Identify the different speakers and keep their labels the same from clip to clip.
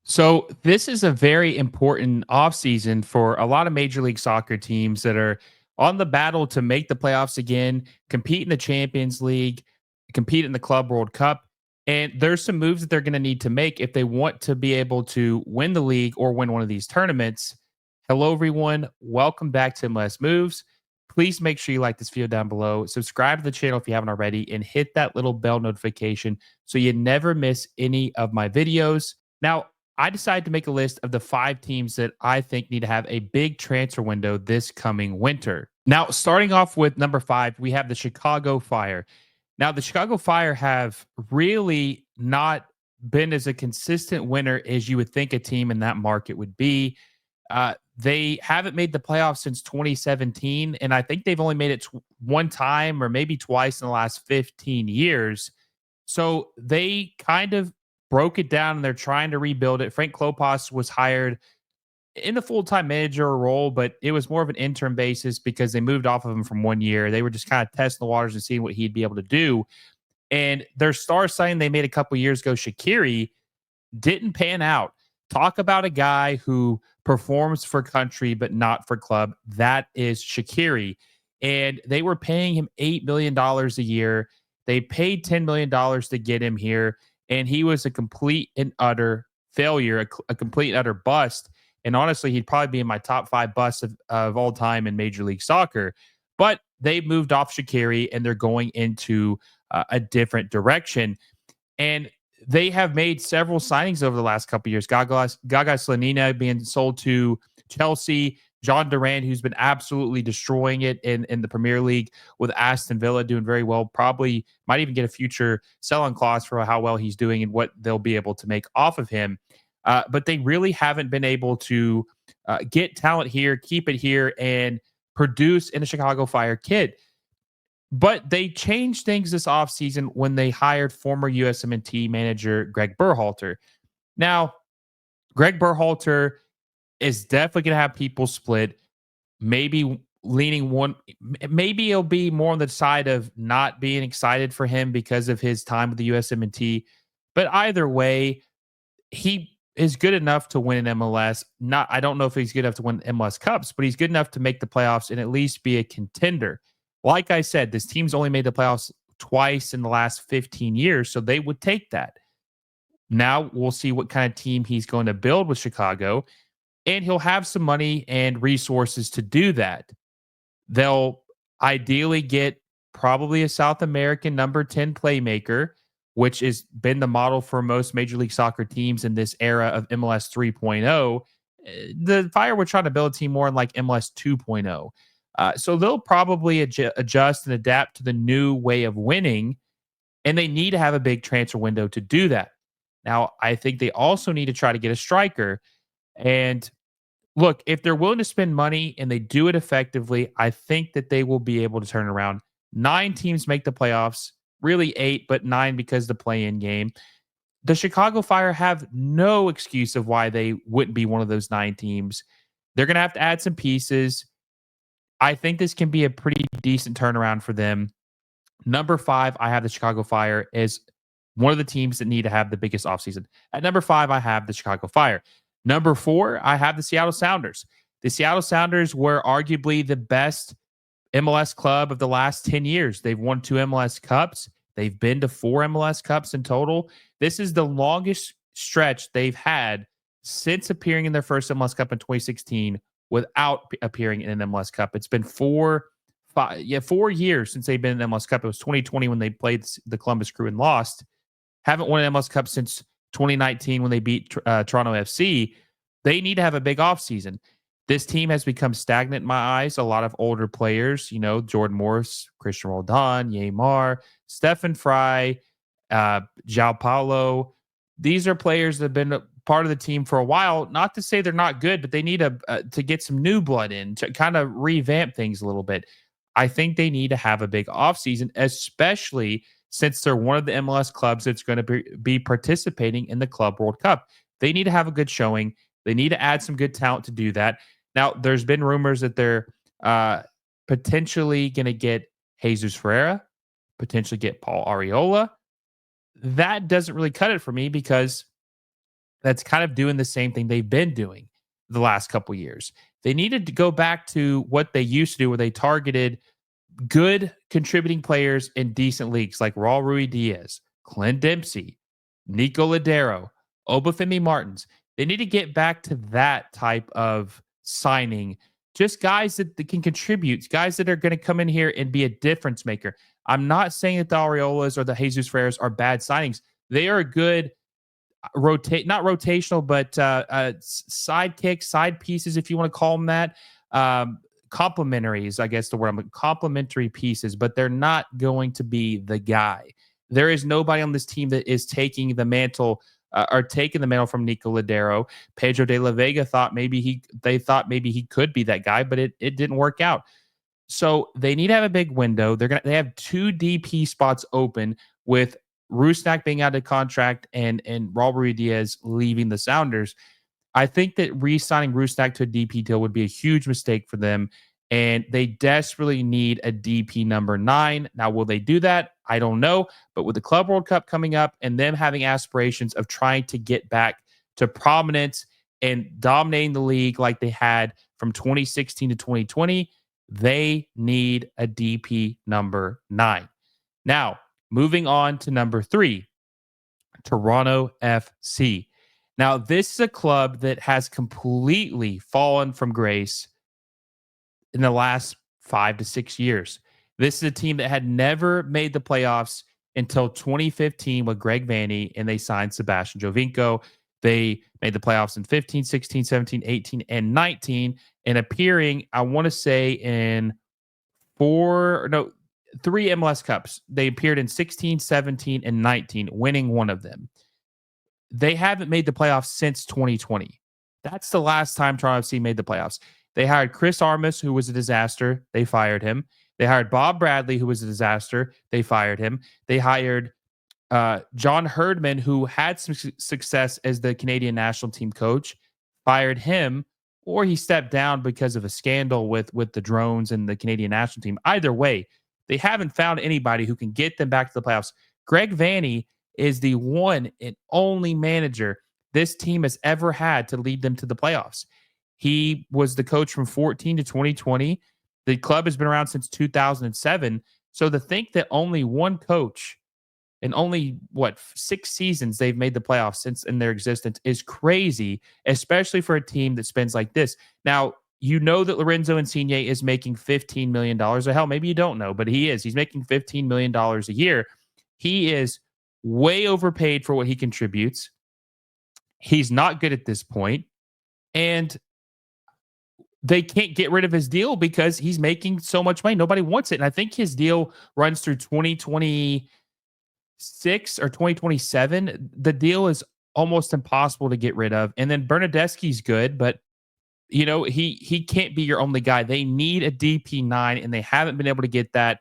Speaker 1: So this is a very important offseason for a lot of Major League Soccer teams that are on the battle to make the playoffs again, compete in the Champions League, compete in the Club World Cup. And there's some moves that they're going to need to make if they want to be able to win the league or win one of these tournaments. Hello, everyone. Welcome back to MLS Moves. Please make sure you like this video down below. Subscribe to the channel if you haven't already, and hit that little bell notification so you never miss any of my videos. Now, I decided to make a list of the 5 teams that I think need to have a big transfer window this coming winter. Now, starting off with number 5, we have the Chicago Fire. Now, the Chicago Fire have really not been as a consistent winner as you would think a team in that market would be. They haven't made the playoffs since 2017, and I think they've only made it one time or maybe twice in the last 15 years. So they kind of broke it down and they're trying to rebuild it. Frank Klopas was hired in the full-time manager role, but it was more of an interim basis because they moved off of him from 1 year. They were just kind of testing the waters and seeing what he'd be able to do. And their star signing they made a couple years ago, Shaqiri, didn't pan out. Talk about a guy who performs for country but not for club. That is Shaqiri. And they were paying him $8 million a year. They paid $10 million to get him here, and he was a complete and utter failure, a complete and utter bust. And honestly, he'd probably be in my top 5 busts of all time in Major League Soccer. But they moved off Shaqiri and they're going into a different direction. And they have made several signings over the last couple of years. Gaga Slanina being sold to Chelsea, John Duran, who's been absolutely destroying it in the Premier League with Aston Villa, doing very well. Probably might even get a future sell-on clause for how well he's doing and what they'll be able to make off of him. But they really haven't been able to get talent here, keep it here, and produce in a Chicago Fire kit. But they changed things this offseason when they hired former USMNT manager Greg Berhalter. Now, Greg Berhalter is definitely going to have people split, maybe leaning one, maybe it'll be more on the side of not being excited for him because of his time with the USMNT. But either way, he is good enough to win an MLS. Not, I don't know if he's good enough to win MLS Cups, but he's good enough to make the playoffs and at least be a contender. Like I said, this team's only made the playoffs twice in the last 15 years, so they would take that. Now we'll see what kind of team he's going to build with Chicago, and he'll have some money and resources to do that. They'll ideally get probably a South American number 10 playmaker, which has been the model for most Major League Soccer teams in this era of MLS 3.0. The Fire were trying to build a team more in like MLS 2.0. So they'll probably adjust and adapt to the new way of winning, and they need to have a big transfer window to do that. Now, I think they also need to try to get a striker. And look, if they're willing to spend money and they do it effectively, I think that they will be able to turn around. 9 teams make the playoffs, really 8, but 9 because the play-in game. The Chicago Fire have no excuse of why they wouldn't be one of those 9 teams. They're going to have to add some pieces. I think this can be a pretty decent turnaround for them. Number 5, I have the Chicago Fire as one of the teams that need to have the biggest offseason. At number 5, I have the Chicago Fire. Number 4, I have the Seattle Sounders. The Seattle Sounders were arguably the best MLS club of the last 10 years. They've won 2 MLS Cups. They've been to 4 MLS Cups in total. This is the longest stretch they've had since appearing in their first MLS Cup in 2016 without appearing in an MLS Cup. It's been 4 years since they've been in the MLS Cup. It was 2020 when they played the Columbus Crew and lost. Haven't won an MLS Cup since 2019 when they beat Toronto FC. They need to have a big offseason. This team has become stagnant in my eyes. A lot of older players, Jordan Morris, Christian Roldan, Neymar, Stefan Fry, João Paulo. These are players that have been part of the team for a while. Not to say they're not good, but they need to get some new blood in to kind of revamp things a little bit. I think they need to have a big offseason, especially since they're one of the MLS clubs that's going to be participating in the Club World Cup. They need to have a good showing. They need to add some good talent to do that. Now, there's been rumors that they're potentially going to get Jesus Ferreira, potentially get Paul Arriola. That doesn't really cut it for me because that's kind of doing the same thing they've been doing the last couple years. They needed to go back to what they used to do, where they targeted good contributing players in decent leagues like Raul Rui Diaz, Clint Dempsey, Nico Ladero, Obafemi Martins. They need to get back to that type of signing. Just guys that can contribute, guys that are going to come in here and be a difference maker. I'm not saying that the Areolas or the Jesus Ferreras are bad signings. They are good not rotational, but sidekicks, side pieces, if you want to call them that. Complementaries, I guess the word. Complementary pieces, but they're not going to be the guy. There is nobody on this team that is taking the mantle or taking the mantle from Nico Ladero. Pedro de la Vega they thought maybe he could be that guy, but it didn't work out. So they need to have a big window. They have 2 DP spots open with Rusnak being out of contract and Raul Ruidiaz leaving the Sounders. I think that re-signing Rusnak to a DP deal would be a huge mistake for them, and they desperately need a DP number 9. Now, will they do that? I don't know, but with the Club World Cup coming up and them having aspirations of trying to get back to prominence and dominating the league like they had from 2016 to 2020, they need a DP number 9. Now, moving on to number 3, Toronto FC. Now, this is a club that has completely fallen from grace in the last 5 to 6 years. This is a team that had never made the playoffs until 2015 with Greg Vanney, and they signed Sebastian Jovinko. They made the playoffs in 15, 16, 17, 18, and 19, and appearing, I want to say, in 3 MLS Cups. They appeared in 16, 17, and 19, winning one of them. They haven't made the playoffs since 2020. That's the last time Toronto FC made the playoffs. They hired Chris Armas, who was a disaster. They fired him. They hired Bob Bradley, who was a disaster. They fired him. They hired John Herdman, who had some success as the Canadian national team coach, fired him, or he stepped down because of a scandal with the drones and the Canadian national team. Either way, they haven't found anybody who can get them back to the playoffs. Greg Vanney is the one and only manager this team has ever had to lead them to the playoffs. He was the coach from 14 to 2020. The club has been around since 2007. So to think that only one coach in only 6 seasons they've made the playoffs since in their existence is crazy, especially for a team that spends like this. Now, you know that Lorenzo Insigne is making $15 million. Or hell, maybe you don't know, but he is. He's making $15 million a year. He is way overpaid for what he contributes. He's not good at this point, and they can't get rid of his deal because he's making so much money. Nobody wants it. And I think his deal runs through 2026 or 2027. The deal is almost impossible to get rid of. And then Bernadeschi's good, but he can't be your only guy. They need a DP9, and they haven't been able to get that.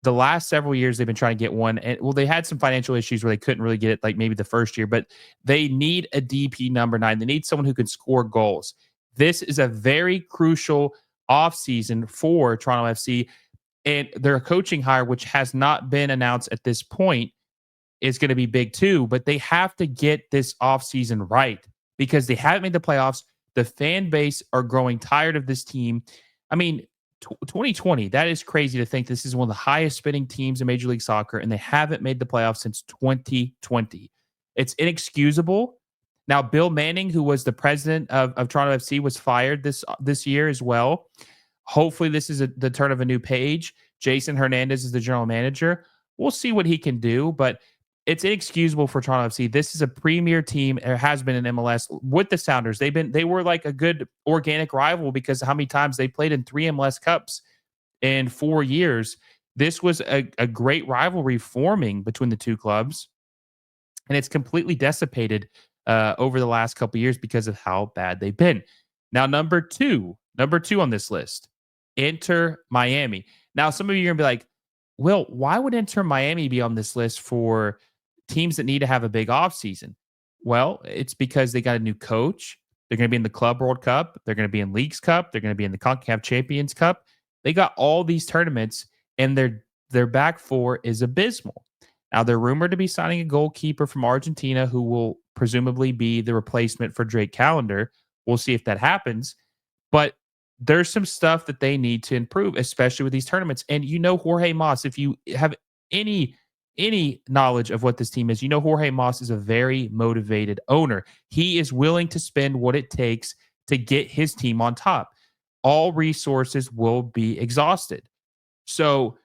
Speaker 1: The last several years, they've been trying to get one. And they had some financial issues where they couldn't really get it, like maybe the first year, but they need a DP number 9. They need someone who can score goals. This is a very crucial offseason for Toronto FC, and their coaching hire, which has not been announced at this point, is going to be big too. But they have to get this offseason right because they haven't made the playoffs. The fan base are growing tired of this team. I mean, 2020, that is crazy to think this is one of the highest spending teams in Major League Soccer, and they haven't made the playoffs since 2020. It's inexcusable. Now, Bill Manning, who was the president of Toronto FC, was fired this year as well. Hopefully, this is the turn of a new page. Jason Hernandez is the general manager. We'll see what he can do, but it's inexcusable for Toronto FC. This is a premier team. It has been in MLS with the Sounders. They were like a good organic rival because of how many times they played in 3 MLS Cups in 4 years. This was a great rivalry forming between the two clubs, and it's completely dissipated over the last couple of years because of how bad they've been. Now, number two on this list, Inter Miami. Now, some of you are going to be like, Will, why would Inter Miami be on this list for teams that need to have a big offseason? Well, it's because they got a new coach. They're going to be in the Club World Cup. They're going to be in Leagues Cup. They're going to be in the CONCACAF Champions Cup. They got all these tournaments, and their back four is abysmal. Now, they're rumored to be signing a goalkeeper from Argentina who will presumably be the replacement for Drake Callender. We'll see if that happens. But there's some stuff that they need to improve, especially with these tournaments. And Jorge Mas, if you have any knowledge of what this team is, Jorge Mas is a very motivated owner. He is willing to spend what it takes to get his team on top. All resources will be exhausted. So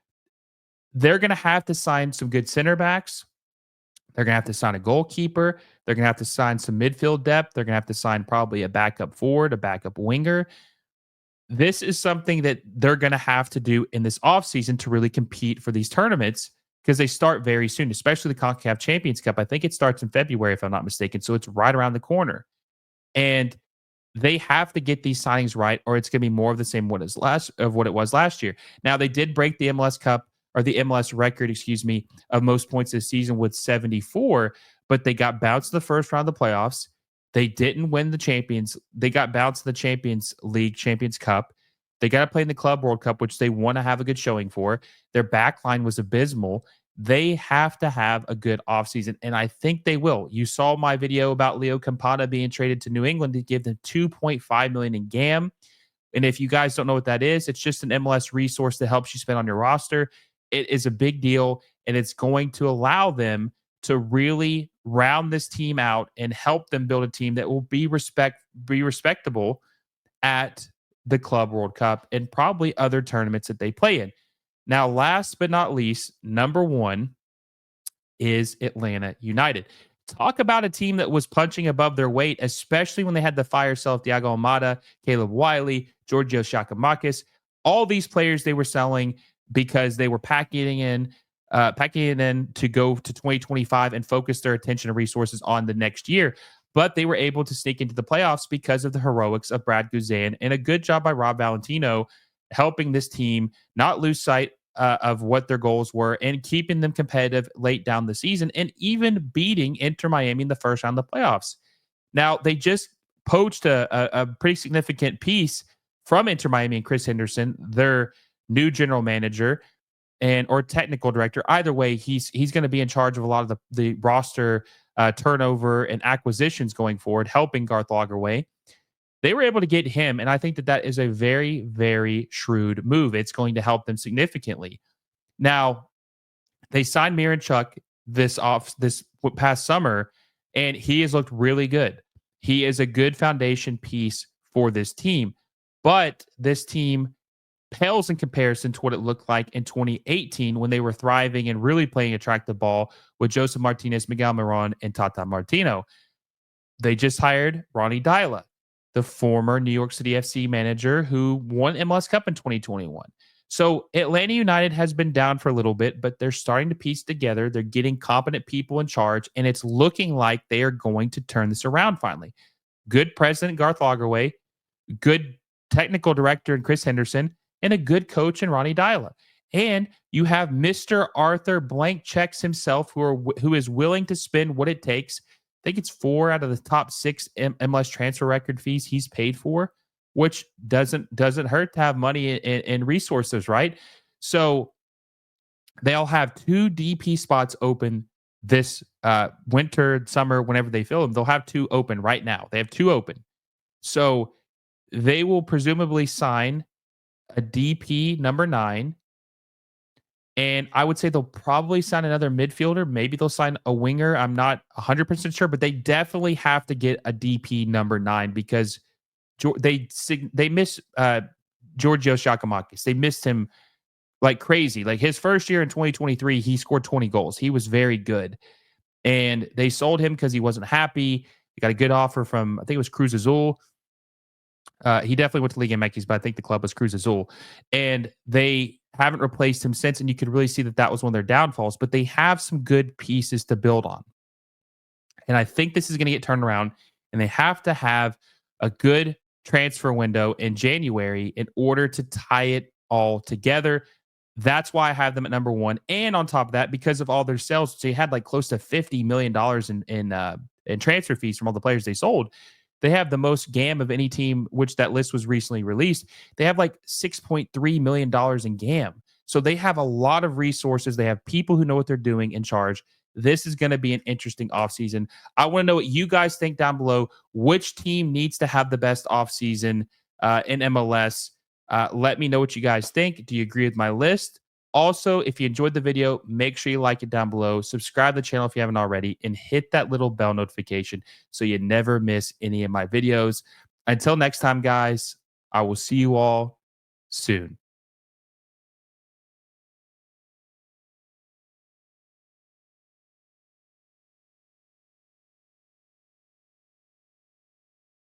Speaker 1: they're going to have to sign some good center backs. They're going to have to sign a goalkeeper. They're going to have to sign some midfield depth. They're going to have to sign probably a backup forward, a backup winger. This is something that they're going to have to do in this offseason to really compete for these tournaments because they start very soon, especially the CONCACAF Champions Cup. I think it starts in February, if I'm not mistaken. So it's right around the corner. And they have to get these signings right, or it's going to be more of the same what it was last year. Now, they did break the MLS Cup or the MLS record, of most points this season with 74, but they got bounced in the first round of the playoffs. They didn't win the champions. They got bounced in the Champions League, Champions Cup. They got to play in the Club World Cup, which they want to have a good showing for. Their back line was abysmal. They have to have a good offseason, and I think they will. You saw my video about Leo Campana being traded to New England to give them $2.5 million in GAM. And if you guys don't know what that is, it's just an MLS resource that helps you spend on your roster. It is a big deal, and it's going to allow them to really round this team out and help them build a team that will be respectable at the Club World Cup and probably other tournaments that they play in. Now, last but not least, number one is Atlanta United. Talk about a team that was punching above their weight, especially when they had the fire sale of Thiago Almada, Caleb Wiley, Georgios Giakoumakis. All these players they were selling because they were packing it in to go to 2025 and focus their attention and resources on the next year. But they were able to sneak into the playoffs because of the heroics of Brad Guzan and a good job by Rob Valentino helping this team not lose sight of what their goals were and keeping them competitive late down the season and even beating Inter Miami in the first round of the playoffs. Now, they just poached a pretty significant piece from Inter Miami and Chris Henderson, their new general manager or technical director. Either way, he's going to be in charge of a lot of the roster turnover and acquisitions going forward, helping Garth Lagerwey. They were able to get him, and I think that is a very, very shrewd move. It's going to help them significantly. Now, they signed Miranchuk this past summer, and he has looked really good. He is a good foundation piece for this team, but this team pales in comparison to what it looked like in 2018 when they were thriving and really playing attractive ball with Joseph Martinez, Miguel Miron, and Tata Martino. They just hired Ronnie Dyla, the former New York City FC manager who won MLS Cup in 2021. So Atlanta United has been down for a little bit, but they're starting to piece together. They're getting competent people in charge, and it's looking like they are going to turn this around finally. Good president, Garth Lagerwey, good technical director in Chris Henderson, and a good coach in Ronnie Dyla. And you have Mr. Arthur Blank Checks himself who is willing to spend what it takes. I think it's 4 out of the top 6 MLS transfer record fees he's paid for, which doesn't hurt to have money and resources, right? So they'll have 2 DP spots open this winter, summer, whenever they fill them. They'll have 2 open right now. They have 2 open. So they will presumably sign a DP number 9. And I would say they'll probably sign another midfielder. Maybe they'll sign a winger. I'm not 100% sure, but they definitely have to get a DP number 9 because they miss Georgios Giakoumakis. They missed him like crazy. Like his first year in 2023, he scored 20 goals. He was very good. And they sold him because he wasn't happy. He got a good offer from, I think it was Cruz Azul. He definitely went to Liga MX, but I think the club was Cruz Azul. And they haven't replaced him since, and you could really see that was one of their downfalls. But they have some good pieces to build on. And I think this is going to get turned around, and they have to have a good transfer window in January in order to tie it all together. That's why I have them at number 1. And on top of that, because of all their sales, they had like close to $50 million in transfer fees from all the players they sold. They have the most GAM of any team, which that list was recently released. They have like $6.3 million in GAM. So they have a lot of resources. They have people who know what they're doing in charge. This is going to be an interesting offseason. I want to know what you guys think down below. Which team needs to have the best offseason in MLS? Let me know what you guys think. Do you agree with my list? Also, if you enjoyed the video, make sure you like it down below, subscribe to the channel if you haven't already, and hit that little bell notification so you never miss any of my videos. Until next time, guys, I will see you all soon.